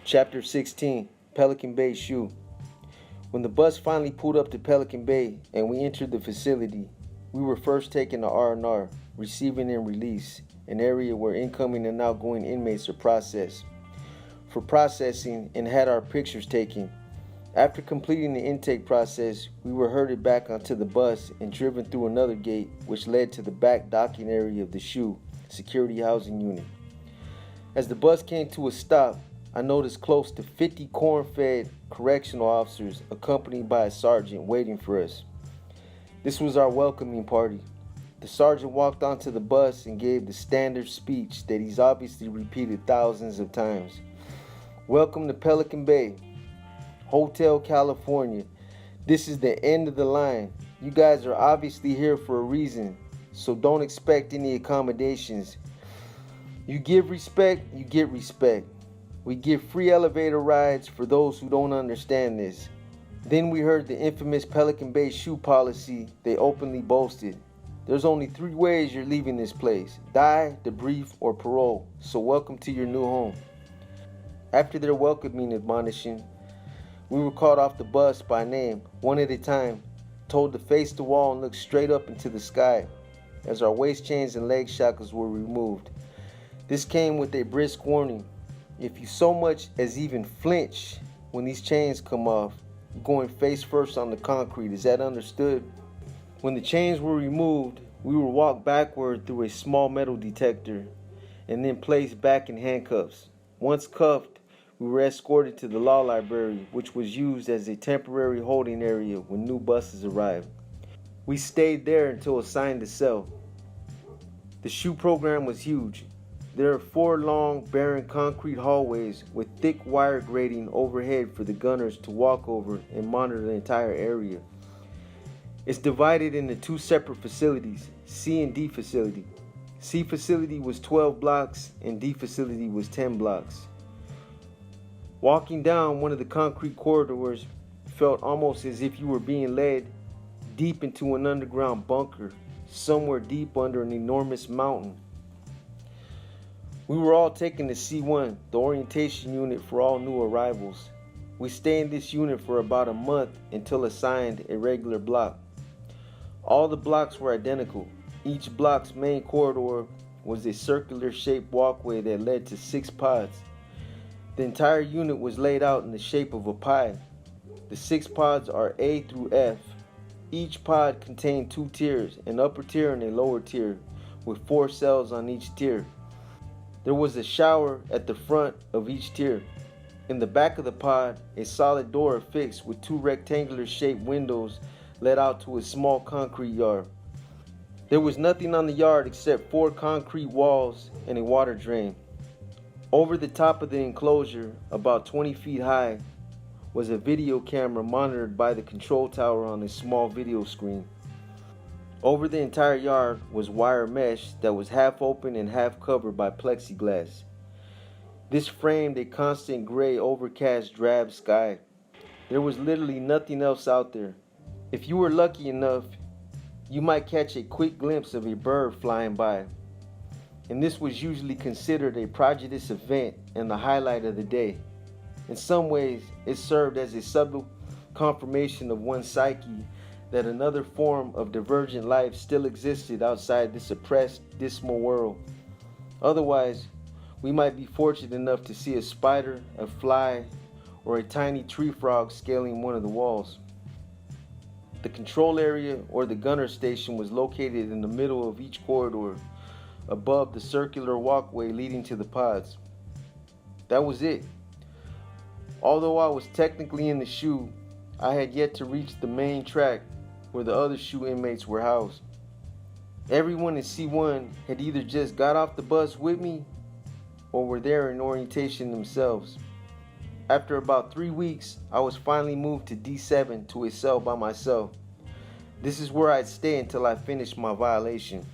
Chapter 16, Pelican Bay SHU. When the bus finally pulled up to Pelican Bay and we entered the facility, we were first taken to R&R, receiving and release, an area where incoming and outgoing inmates are processed. For processing and had our pictures taken. After completing the intake process, we were herded back onto the bus and driven through another gate which led to the back docking area of the SHU, Security Housing Unit. As the bus came to a stop, I noticed close to 50 corn-fed correctional officers accompanied by a sergeant waiting for us. This was our welcoming party. The sergeant walked onto the bus and gave the standard speech that he's obviously repeated thousands of times. Welcome to Pelican Bay, Hotel California. This is the end of the line. You guys are obviously here for a reason, so don't expect any accommodations. You give respect, you get respect. We give free elevator rides for those who don't understand this. Then we heard the infamous Pelican Bay SHU policy they openly boasted. There's only 3 ways you're leaving this place: die, debrief, or parole. So welcome to your new home. After their welcoming admonition, we were called off the bus by name, one at a time, told to face the wall and look straight up into the sky, as our waist chains and leg shackles were removed. This came with a brisk warning. If you so much as even flinch when these chains come off, you're going face first on the concrete. Is that understood? When the chains were removed, we were walked backward through a small metal detector and then placed back in handcuffs. Once cuffed, we were escorted to the law library, which was used as a temporary holding area when new buses arrived. We stayed there until assigned to cell. The SHU program was huge. There are 4 long, barren concrete hallways with thick wire grating overhead for the gunners to walk over and monitor the entire area. It's divided into 2 separate facilities, C and D facility. C facility was 12 blocks and D facility was 10 blocks. Walking down one of the concrete corridors felt almost as if you were being led deep into an underground bunker, somewhere deep under an enormous mountain. We were all taken to C1, the orientation unit for all new arrivals. We stayed in this unit for about a month until assigned a regular block. All the blocks were identical. Each block's main corridor was a circular shaped walkway that led to 6 pods. The entire unit was laid out in the shape of a pie. The 6 pods are A through F. Each pod contained 2 tiers, an upper tier and a lower tier, with 4 cells on each tier. There was a shower at the front of each tier. In the back of the pod, a solid door affixed with 2 rectangular shaped windows led out to a small concrete yard. There was nothing on the yard except 4 concrete walls and a water drain. Over the top of the enclosure, about 20 feet high, was a video camera monitored by the control tower on a small video screen. Over the entire yard was wire mesh that was half open and half covered by plexiglass. This framed a constant gray overcast drab sky. There was literally nothing else out there. If you were lucky enough, you might catch a quick glimpse of a bird flying by. And this was usually considered a prodigious event and the highlight of the day. In some ways, it served as a subtle confirmation of one's psyche that another form of divergent life still existed outside this oppressed, dismal world. Otherwise, we might be fortunate enough to see a spider, a fly, or a tiny tree frog scaling one of the walls. The control area or the gunner station was located in the middle of each corridor, above the circular walkway leading to the pods. That was it. Although I was technically in the SHU, I had yet to reach the main track where the other SHU inmates were housed. Everyone in C1 had either just got off the bus with me or were there in orientation themselves. After about 3 weeks, I was finally moved to D7 to a cell by myself. This is where I'd stay until I finished my violation.